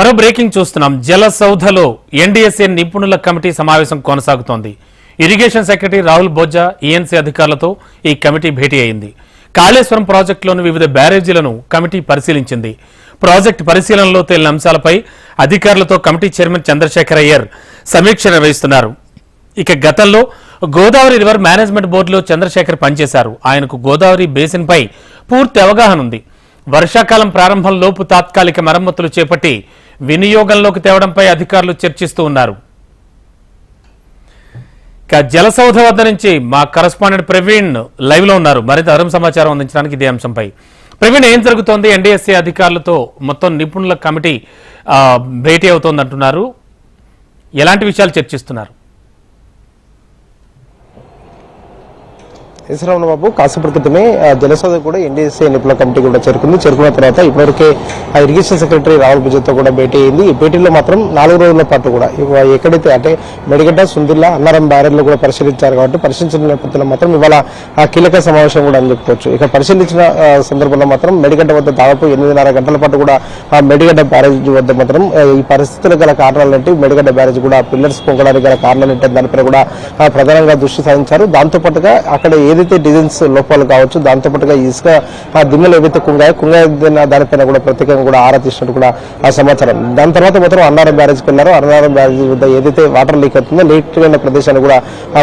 మరో బ్రేకింగ్ చూస్తున్నాం. జలసౌధలో ఎన్డీఎస్ఏ నిపుణుల కమిటీ సమావేశం కొనసాగుతోంది. Irrigation secretary Rahul Bojja ENC అధికారులతో ఈ కమిటీ భేటీ అయింది. కాళేశ్వరం ప్రాజెక్టులోని వివిధ బ్యారేజీలను కమిటీ పరిశీలించింది. ప్రాజెక్టు పరిశీలనలో తేలిన అంశాలపై అధికారులతో కమిటీ చైర్మన్ చంద్రశేఖర్ అయ్యర్ సమీక్ష నిర్వహిస్తున్నారు. ఇక గతంలో గోదావరి రివర్ మేనేజ్మెంట్ బోర్డులో చంద్రశేఖర్ పనిచేశారు. ఆయనకు గోదావరి బేసిన్ పై పూర్తి అవగాహన ఉంది. వర్షాకాలం ప్రారంభంలోపు తాత్కాలిక మరమ్మతులు చేపట్టి వినియోగంలోకి తేవడంపై అధికారులు చర్చిస్తూ ఉన్నారు. ఇక జలసౌధ వద్ద నుంచి మా కరెస్పాండెంట్ ప్రవీణ్ లైవ్ లో ఉన్నారు. మరింత అదనం సమాచారం అందించడానికి ఇదే అంశంపై ప్రవీణ్, ఏం జరుగుతోంది? ఎన్డీఎస్ఏ అధికారులతో మొత్తం నిపుణుల కమిటీ భేటీ అవుతోంది అంటున్నారు. ఎలాంటి విషయాలు చర్చిస్తున్నారు? ఈశ్వరరావు బాబు, కాసేపటి క్రితమే జలసౌధ కూడా ఎన్డీఎస్ఏ నిపుణుల కమిటీ కూడా చేరుకున్న తర్వాత ఇప్పటివరకే ఇరిగేషన్ సెక్రటరీ రాహుల్ బొజ్జాతో కూడా భేటీ అయింది. ఈ భేటీలో మాత్రం 4 రోజుల పాటు కూడా ఎక్కడైతే అంటే మెడిగడ్డ, సుందిల్లా, అన్నారం బ్యారేజ్లు కూడా పరిశీలించారు. కాబట్టి పరిశీలించిన నేపథ్యంలో మాత్రం ఇవాళ కీలక సమావేశం కూడా అని చెప్పుకోవచ్చు. ఇక పరిశీలించిన సందర్భంలో మాత్రం మెడిగడ్డ వద్ద దాదాపు 8.5 గంటల పాటు కూడా మెడిగడ్డ బ్యారేజ్ వద్ద మాత్రం ఈ పరిస్థితులు గల కారణాలంటే మెడిగడ్డ బ్యారేజ్ కూడా పిల్లర్స్ పొంగడానికి గల కారణాలంటే దానిపై కూడా ప్రధానంగా దృష్టి సాధించారు. దాంతోపాటుగా అక్కడ ఏదైతే డిజైన్స్ లోపాలు కావచ్చు, దాంతోపాటుగా ఇసుక దిమ్మలు ఏవైతే కుంగాయ దానిపైన కూడా ప్రత్యేకంగా కూడా ఆరా తీసినట్టు కూడా ఆ సమాచారం. దాని తర్వాత మాత్రం అన్నారం బ్యారేజ్కి వెళ్లారు. అన్నారం బ్యారేజ్ వద్ద ఏదైతే వాటర్ లీక్ అవుతుందో లీక్ అయిన ప్రదేశాన్ని కూడా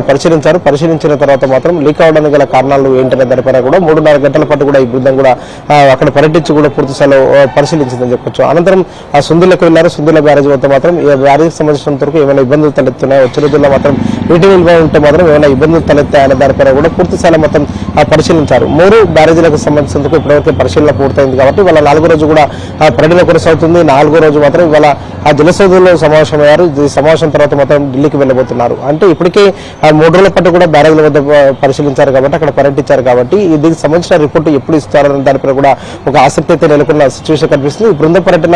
పరిశీలించారు. పరిశీలించిన తర్వాత మాత్రం లీక్ అవడానికి గల కారణాలు ఏంటనే దానిపైన కూడా 3.5 గంటల పాటు కూడా ఈ బృందం కూడా అక్కడ పర్యటించి కూడా పూర్తి స్థాయిలో పరిశీలించిందని చెప్పొచ్చు. అనంతరం ఆ సుందిల్లకు వెళ్లారు. సుందిల్ల బ్యారేజ్ వద్ద మాత్రం ఈ బ్యారేజ్ సంబంధించినంత వరకు ఏమైనా ఇబ్బందులు తలెత్తున్నాయి, వచ్చే రోజుల్లో మాత్రం నీటి నిల్వ ఉంటే మాత్రం ఏమైనా ఇబ్బందులు తలెత్తాయనే దానిపైన కూడా పూర్తి స్థాయిలో మొత్తం పరిశీలించారు. 3 బ్యారేజీలకు సంబంధించినందుకు ఇప్పటివరకు పరిశీలన పూర్తయింది. కాబట్టి ఇవాళ 4వ రోజు కూడా పర్యటన కొనసాగుతుంది. 4వ రోజు మాత్రం ఇవాళ ఆ జలసౌధలో సమావేశమయ్యారు. ఈ సమావేశం తర్వాత మాత్రం ఢిల్లీకి వెళ్ళబోతున్నారు. అంటే ఇప్పటికే 3 రోజుల పాటు కూడా బ్యారేజ్ల వద్ద పరిశీలించారు కాబట్టి, అక్కడ పర్యటించారు కాబట్టి దీనికి సంబంధించిన రిపోర్టు ఎప్పుడు ఇస్తారన్న దానిపై కూడా ఒక ఆసక్తి అయితే నెలకొన్న సిచ్యువేషన్ కనిపిస్తుంది. ఈ బృంద పర్యటన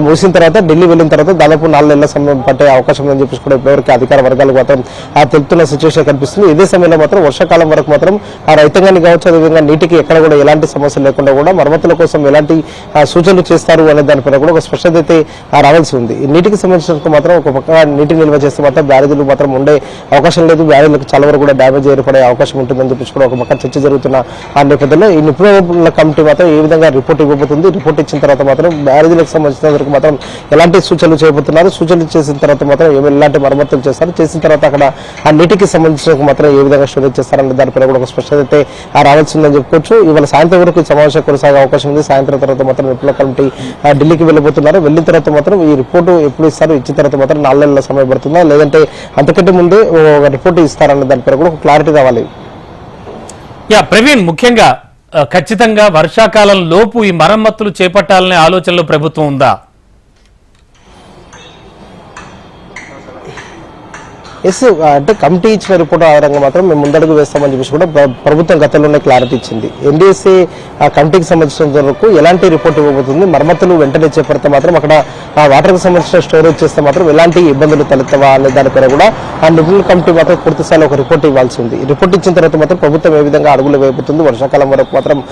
ముగిసిన తర్వాత ఢిల్లీ వెళ్ళిన తర్వాత దాదాపు 4 నెలల సమయం పట్టే అవకాశం ఉందని చెప్పేసి కూడా ఇప్పటివరకు అధికార వర్గాలు మాత్రం తెలుపుతున్న సిచ్యువేషన్ కనిపిస్తుంది. ఇదే సమయంలో మాత్రం వర్షాకాలం వరకు మాత్రం ఆ రైతాంగాన్ని కావచ్చు, అదేవిధంగా నీటికి ఎక్కడ కూడా ఎలాంటి సమస్యలు లేకుండా కూడా మరమ్మతుల కోసం ఎలాంటి సూచనలు చేస్తారు అనే దానిపైన కూడా ఒక స్పష్టత అయితే రావాల్సి ఉంది. ఈ నీటికి సంబంధించిన మాత్రం ఒక పక్క నీటి నిల్వ చేస్తే మాత్రం బ్యారేజీలు మాత్రం ఉండే అవకాశం లేదు. బ్యారేజీలకు చాలా వరకు కూడా డ్యామేజ్ ఏర్పడే అవకాశం ఉంటుందని చెప్పేసి కూడా ఒక పక్క చర్చ జరుగుతున్న ఆ నేపథ్యంలో ఈ నిపుణుల కమిటీ మాత్రం ఏ విధంగా రిపోర్ట్ ఇవ్వబోతుంది, రిపోర్ట్ ఇచ్చిన తర్వాత మాత్రం బ్యారేజీలకు సంబంధించిన వరకు మాత్రం ఎలాంటి సూచనలు చేయబోతున్నారు, సూచనలు చేసిన తర్వాత మాత్రం ఎలాంటి మరమ్మతులు చేస్తారు, చేసిన తర్వాత అక్కడ ఆ నీటికి సంబంధించిన మాత్రం ఏ విధంగా స్టోరేజ్ చేస్తారనే దానిపైన కూడా ఒక స్పష్టత అయితే రావాల్సిందని చెప్పుకోవచ్చు. ఇవాళ సాయంత్రం వరకు సమావేశం కొనసాగే అవకాశం ఉంది. సాయంత్రం తర్వాత మాత్రం నిపుణుల కమిటీ ఢిల్లీకి వెళ్ళబోతున్నారు. వెళ్ళిన తర్వాత మాత్రం ఈ రిపోర్టు ఎప్పుడు ఇస్తారు, ఇచ్చిన తర్వాత మాత్రం 4 నెలల సమయం పడుతుందా లేదంటే అంతకంటే ముందే ఒక రిపోర్టు ఇస్తారన్న దానిపై కూడా ఒక క్లారిటీ రావాలి. ప్రవీణ్, ముఖ్యంగా ఖచ్చితంగా వర్షాకాలం లోపు ఈ మరమ్మతులు చేపట్టాలనే ఆలోచనలో ప్రభుత్వం ఉందా? ఎస్, అంటే కమిటీ ఇచ్చిన రిపోర్ట్ ఆధారంగా మాత్రం మేము ముందడుగు వేస్తామని చెప్పేసి కూడా ప్రభుత్వం గతంలోనే క్లారిటీ ఇచ్చింది. ఎన్డీఎస్ఏ కమిటీకి సంబంధించిన వరకు ఎలాంటి రిపోర్ట్ ఇవ్వబోతుంది, మరమ్మతులు వెంటనే చేపడితే మాత్రం అక్కడ వాటర్కి సంబంధించిన స్టోరేజ్ చేస్తే మాత్రం ఎలాంటి ఇబ్బందులు తలెత్తవా అనే దానిపైన కూడా ఆ నిపుణుల కమిటీ మాత్రం పూర్తి స్థాయిలో ఒక రిపోర్ట్ ఇవ్వాల్సి ఉంది. రిపోర్ట్ ఇచ్చిన తర్వాత మాత్రం ప్రభుత్వం ఏ విధంగా అడుగులు వేయబోతుంది, వర్షాకాలం వరకు మాత్రం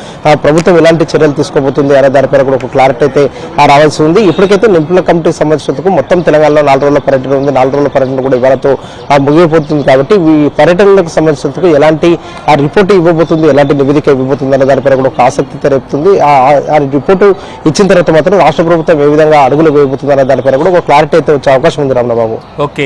ప్రభుత్వం ఎలాంటి చర్యలు తీసుకోబోతుంది అనే దానిపైన కూడా ఒక క్లారిటీ అయితే రావాల్సి ఉంది. ఇప్పటికైతే నిపుణుల కమిటీకి సంబంధించినందుకు మొత్తం తెలంగాణలో 4 రోజుల పర్యటన ఉంది. 4 రోజుల పర్యటన కూడా ఇవాళతో ముగిపోతుంది. కాబట్టి ఈ పర్యటనలకు సంబంధించినందుకు ఎలాంటి రిపోర్టు ఇవ్వబోతుంది, ఎలాంటి నివేదిక ఇవ్వబోతుంది అనే దానిపైన కూడా ఒక ఆసక్తి రేపుతుంది. ఆ రిపోర్టు ఇచ్చిన తర్వాత మాత్రం రాష్ట్ర ప్రభుత్వం ఏ విధంగా అడుగులు వేయబోతుంది అనే దానిపైన కూడా ఒక క్లారిటీ అయితే వచ్చే అవకాశం ఉంది. రామబాబు, ఓకే.